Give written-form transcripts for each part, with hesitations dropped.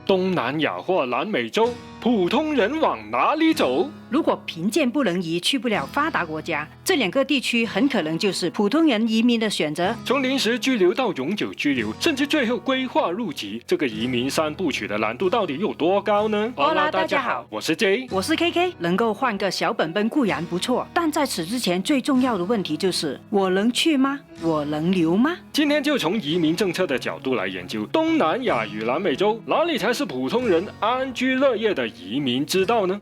东南亚或南美洲，普通人往哪里走？如果贫贱不能移，去不了发达国家，这两个地区很可能就是普通人移民的选择。从临时居留到永久居留，甚至最后规划入籍，这个移民三部曲的难度到底有多高呢？ Hola， 大家好，我是 J， 我是 KK。能够换个小本本固然不错，但在此之前最重要的问题就是：我能去吗？我能留吗？今天就从移民政策的角度来研究东南亚与南美洲，哪里才是普通人安居乐业的移民之道呢？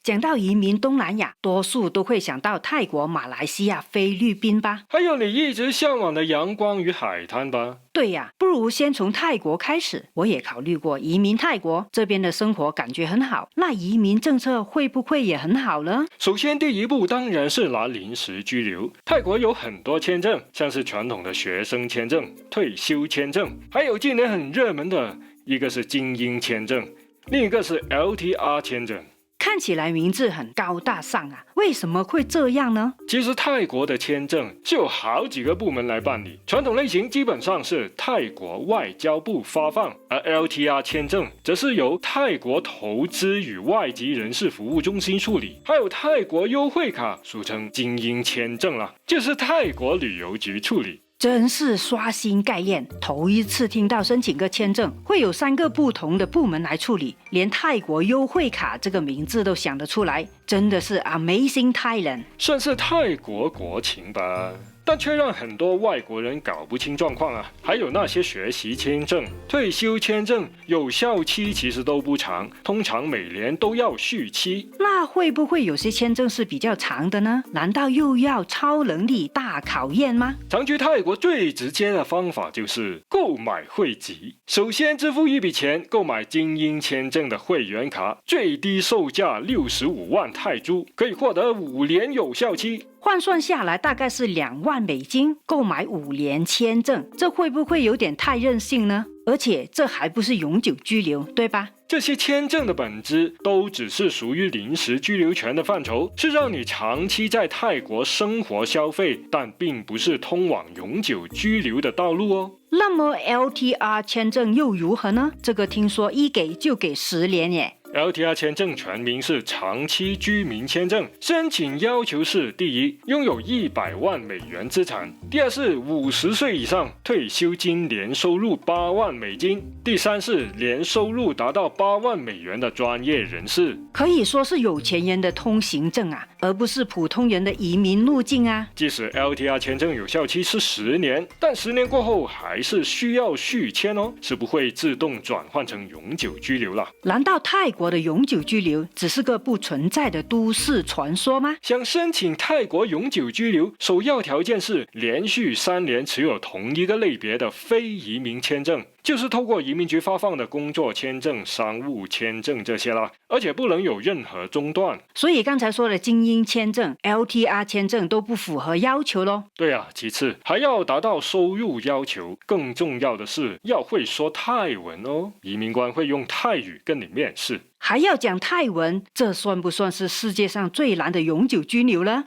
讲到移民东南亚，多数都会想到泰国、马来西亚、菲律宾吧？还有你一直向往的阳光与海滩吧？对呀，不如先从泰国开始。我也考虑过移民泰国，这边的生活感觉很好。那移民政策会不会也很好呢？首先，第一步当然是拿临时居留。泰国有很多签证，像是传统的学生签证、退休签证，还有今年很热门的一个是精英签证，另一个是 LTR 签证。看起来名字很高大上啊，为什么会这样呢？其实泰国的签证是有好几个部门来办理，传统类型基本上是泰国外交部发放，而 LTR 签证则是由泰国投资与外籍人士服务中心处理，还有泰国优惠卡，俗称精英签证啦，就是泰国旅游局处理。真是刷新概念，头一次听到申请个签证会有3个不同的部门来处理，连泰国优惠卡这个名字都想得出来，真的是 Amazing Thailand， 算是泰国国情吧。但却让很多外国人搞不清状况啊！还有那些学习签证、退休签证，有效期其实都不长，通常每年都要续期。那会不会有些签证是比较长的呢？难道又要超能力大考验吗？常去泰国最直接的方法就是购买会籍。首先支付一笔钱，购买精英签证的会员卡，最低售价65万泰铢，可以获得5年有效期。换算下来大概是2万美金，购买5年签证，这会不会有点太任性呢？而且这还不是永久居留，对吧？这些签证的本质都只是属于临时居留权的范畴，是让你长期在泰国生活消费，但并不是通往永久居留的道路哦。那么 LTR 签证又如何呢？这个听说一给就给10年耶。LTR 签证全名是长期居民签证，申请要求是：第一，拥有100万美元资产；第二是50岁以上，退休金年收入8万美金；第三是年收入达到8万美元的专业人士。可以说是有钱人的通行证啊，而不是普通人的移民路径啊。即使 LTR 签证有效期是10年，但10年过后还是需要续签哦，是不会自动转换成永久居留了。难道泰国的永久居留只是个不存在的都市传说吗？想申请泰国永久居留，首要条件是连续3年持有同一个类别的非移民签证，就是透过移民局发放的工作签证、商务签证这些啦，而且不能有任何中断。所以刚才说的精英签证、LTR 签证都不符合要求咯。对啊，其次还要达到收入要求，更重要的是要会说泰文哦，移民官会用泰语跟你面试。还要讲泰文，这算不算是世界上最难的永久居留呢？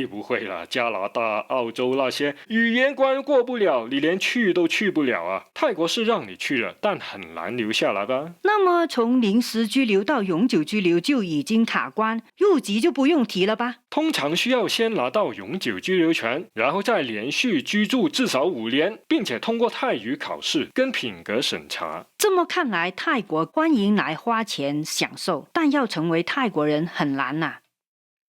不会啦，加拿大、澳洲那些语言关过不了，你连去都去不了啊。泰国是让你去了，但很难留下来吧？那么从临时居留到永久居留就已经卡关，入籍就不用提了吧？通常需要先拿到永久居留权，然后再连续居住至少5年，并且通过泰语考试跟品格审查。这么看来，泰国欢迎来花钱享受，但要成为泰国人很难呐。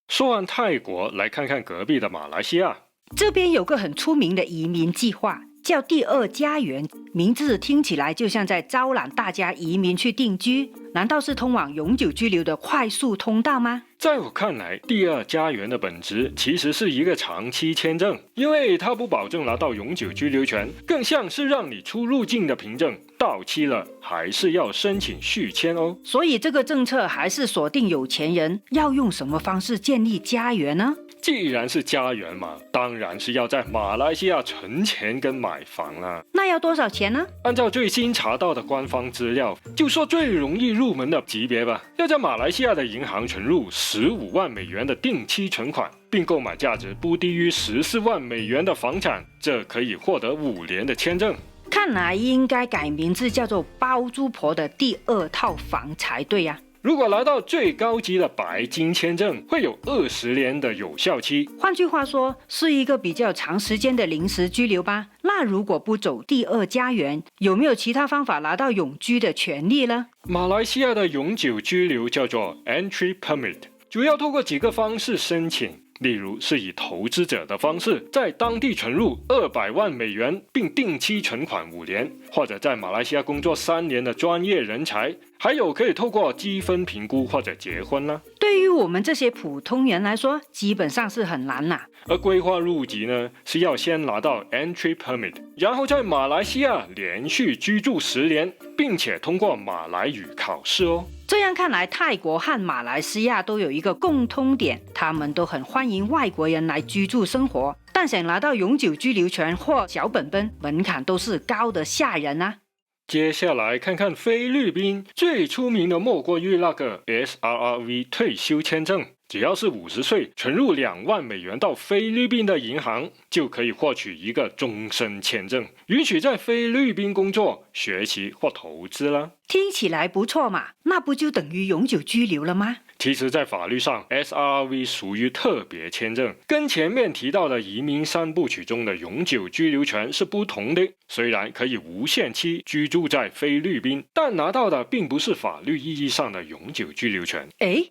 说完泰国，来看看隔壁的马来西亚。这边有个很出名的移民计划，叫第2家园，名字听起来就像在招揽大家移民去定居，难道是通往永久居留的快速通道吗？在我看来，第2家园的本质其实是一个长期签证，因为它不保证拿到永久居留权，更像是让你出入境的凭证，到期了还是要申请续签哦。所以这个政策还是锁定有钱人，要用什么方式建立家园呢？既然是家园嘛，当然是要在马来西亚存钱跟买房啦。那要多少钱呢？按照最新查到的官方资料，就说最容易入门的级别吧，要在马来西亚的银行存入15万美元的定期存款，并购买价值不低于14万美元的房产，这可以获得5年的签证。看来应该改名字叫做包租婆的第二套房才对呀。如果拿到最高级的白金签证，会有20年的有效期。换句话说，是一个比较长时间的临时居留吧。那如果不走第二家园，有没有其他方法拿到永居的权利呢？马来西亚的永久居留叫做 Entry Permit， 主要透过几个方式申请。例如是以投资者的方式在当地存入200万美元并定期存款5年，或者在马来西亚工作3年的专业人才，还有可以透过积分评估或者结婚啦。对于我们这些普通人来说，基本上是很难啦。而规划入籍呢，是要先拿到 Entry Permit， 然后在马来西亚连续居住10年，并且通过马来语考试哦。这样看来，泰国和马来西亚都有一个共通点，他们都很欢迎外国人来居住生活，但想拿到永久居留权或小本本，门槛都是高的吓人啊。接下来看看菲律宾，最出名的莫过于那个 SRRV 退休签证。只要是50岁，存入2万美元到菲律宾的银行，就可以获取一个终身签证，允许在菲律宾工作、学习或投资啦。听起来不错嘛，那不就等于永久居留了吗？其实，在法律上 ，SRRV 属于特别签证，跟前面提到的移民3部曲中的永久居留权是不同的。虽然可以无限期居住在菲律宾，但拿到的并不是法律意义上的永久居留权。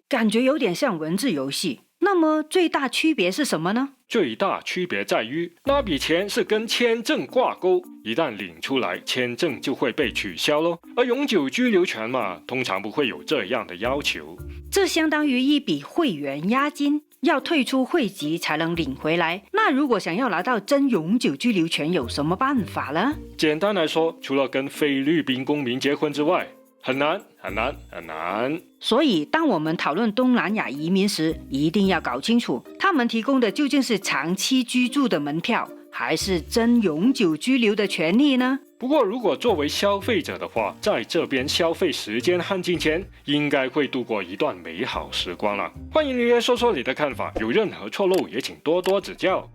感觉有点像文字游戏。那么最大区别是什么呢？最大区别在于那笔钱是跟签证挂钩，一旦领出来，签证就会被取消咯。而永久居留权嘛，通常不会有这样的要求。这相当于一笔会员押金，要退出会籍才能领回来。那如果想要拿到真永久居留权，有什么办法呢？简单来说，除了跟菲律宾公民结婚之外，很难。所以当我们讨论东南亚移民时，一定要搞清楚他们提供的究竟是长期居住的门票，还是真永久居留的权利呢？不过如果作为消费者的话，在这边消费时间和金钱，应该会度过一段美好时光了。欢迎留言说说你的看法，有任何错漏也请多多指教。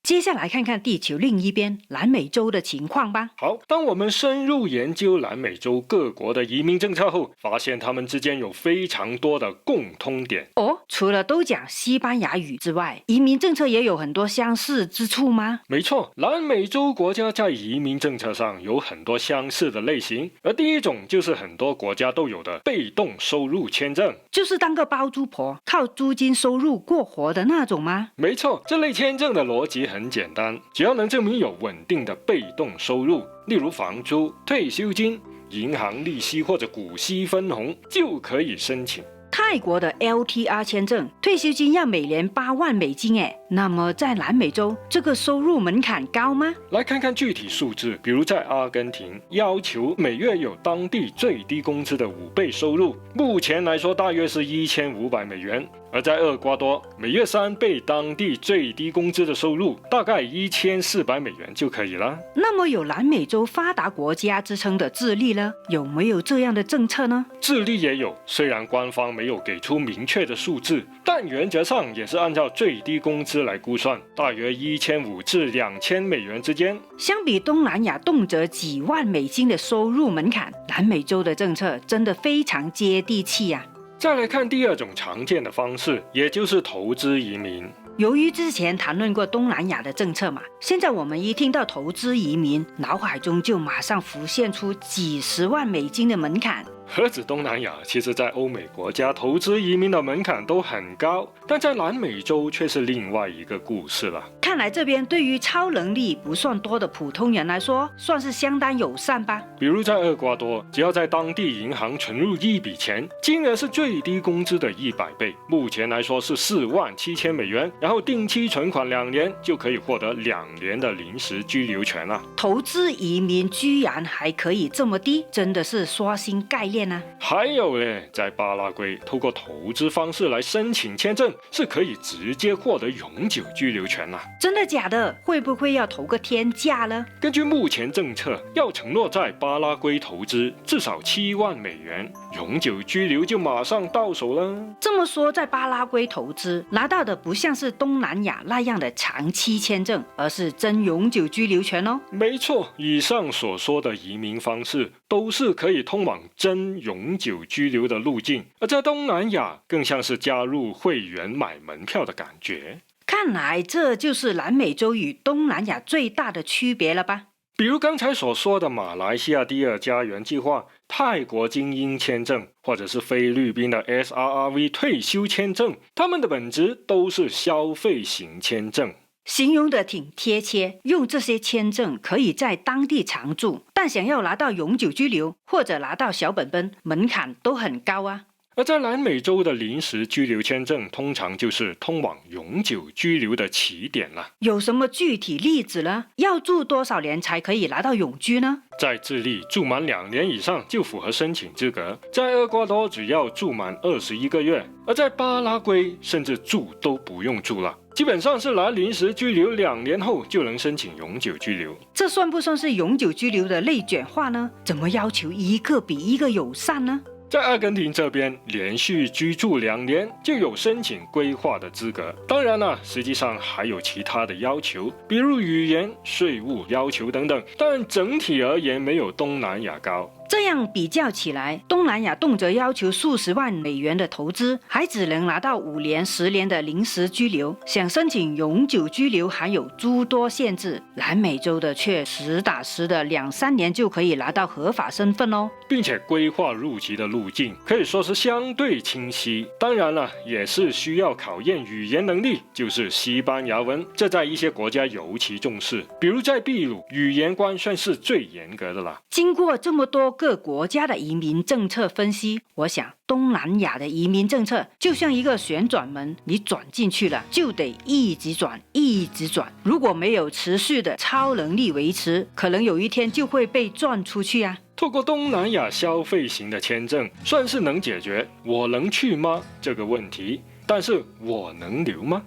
接下来看看地球另一边南美洲的情况吧。好，当我们深入研究南美洲各国的移民政策后，发现他们之间有非常多的共通点。除了都讲西班牙语之外，移民政策也有很多相似之处吗？没错，南美洲国家在移民政策上有很多相似的类型，而第一种就是很多国家都有的被动收入签证，就是当个包租婆，靠租金收入过活的那种吗？没错，这类签证的逻辑很简单，只要能证明有稳定的被动收入，例如房租、退休金、银行利息或者股息分红，就可以申请。泰国的 LTR 签证退休金要每年8万美金诶，那么在南美洲这个收入门槛高吗？来看看具体数字，比如在阿根廷要求每月有当地最低工资的5倍收入，目前来说大约是1500美元。而在厄瓜多，每月3倍当地最低工资的收入，大概1400美元就可以了。那么有南美洲发达国家之称的智利呢？有没有这样的政策呢？智利也有，虽然官方没有给出明确的数字，但原则上也是按照最低工资来估算，大约1500至2000美元之间。相比东南亚动辄几万美金的收入门槛，南美洲的政策真的非常接地气啊。再来看第二种常见的方式，也就是投资移民。由于之前谈论过东南亚的政策嘛，现在我们一听到投资移民，脑海中就马上浮现出几十万美金的门槛。何止东南亚，其实在欧美国家投资移民的门槛都很高，但在南美洲却是另外一个故事了。看来这边对于超能力不算多的普通人来说，算是相当友善吧。比如在厄瓜多，只要在当地银行存入一笔钱，金额是最低工资的100倍，目前来说是47000美元，然后定期存款2年就可以获得2年的临时居留权了。投资移民居然还可以这么低，真的是刷新概念链呢？还有嘞，在巴拉圭透过投资方式来申请签证，是可以直接获得永久居留权啦。真的假的？会不会要投个天价了？根据目前政策，要承诺在巴拉圭投资至少7万美元，永久居留就马上到手了。这么说，在巴拉圭投资拿到的不像是东南亚那样的长期签证，而是真永久居留权哦。没错，以上所说的移民方式都是可以通往真永久居留的路径，而在东南亚更像是加入会员买门票的感觉。看来这就是南美洲与东南亚最大的区别了吧？比如刚才所说的马来西亚第二家园计划、泰国精英签证，或者是菲律宾的 SRRV 退休签证，它们的本质都是消费型签证。形容的挺贴切，用这些签证可以在当地常住，但想要拿到永久居留或者拿到小本本，门槛都很高啊。而在南美洲的临时居留签证，通常就是通往永久居留的起点了。有什么具体例子呢？要住多少年才可以拿到永居呢？在智利住满2年以上就符合申请资格，在厄瓜多只要住满21个月，而在巴拉圭甚至住都不用住了，基本上是拿临时居留2年后就能申请永久居留。这算不算是永久居留的内卷化呢？怎么要求一个比一个友善呢？在阿根廷这边，连续居住2年就有申请规划的资格。当然了，实际上还有其他的要求，比如语言、税务要求等等，但整体而言没有东南亚高。这样比较起来，东南亚动辄要求数十万美元的投资，还只能拿到5年、10年的临时居留，想申请永久居留还有诸多限制。南美洲的却实打实的2-3年就可以拿到合法身份哦，并且规划入籍的路径可以说是相对清晰。当然了，也是需要考验语言能力，就是西班牙文，这在一些国家尤其重视，比如在秘鲁，语言关算是最严格的啦。经过这么多各国家的移民政策分析，我想东南亚的移民政策就像一个旋转门，你转进去了就得一直转一直转，如果没有持续的超能力维持，可能有一天就会被转出去啊。透过东南亚消费型的签证，算是能解决我能去吗这个问题，但是我能留吗？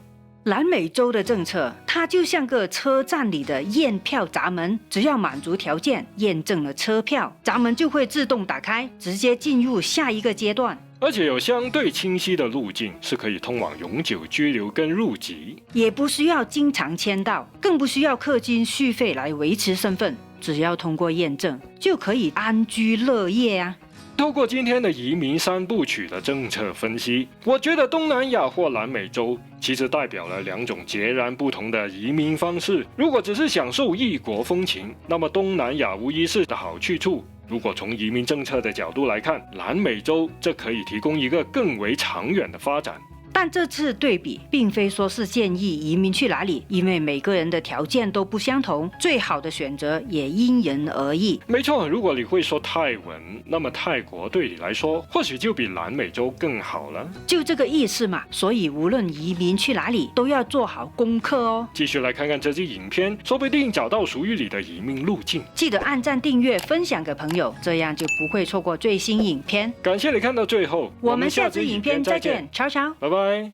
南美洲的政策，它就像个车站里的验票闸门，只要满足条件，验证了车票，闸门就会自动打开，直接进入下一个阶段。而且有相对清晰的路径，是可以通往永久居留跟入籍，也不需要经常签到，更不需要氪金续费来维持身份，只要通过验证，就可以安居乐业啊。透过今天的移民3部曲的政策分析，我觉得东南亚或南美洲其实代表了2种截然不同的移民方式。如果只是享受异国风情，那么东南亚无疑是的好去处。如果从移民政策的角度来看，南美洲这可以提供一个更为长远的发展。但这次对比并非说是建议移民去哪里，因为每个人的条件都不相同，最好的选择也因人而异。没错，如果你会说泰文，那么泰国对你来说或许就比南美洲更好了。就这个意思嘛，所以无论移民去哪里，都要做好功课哦。继续来看看这支影片，说不定找到属于你的移民路径。记得按赞、订阅、分享给朋友，这样就不会错过最新影片。感谢你看到最后，我们下支影片再见，超超，拜拜。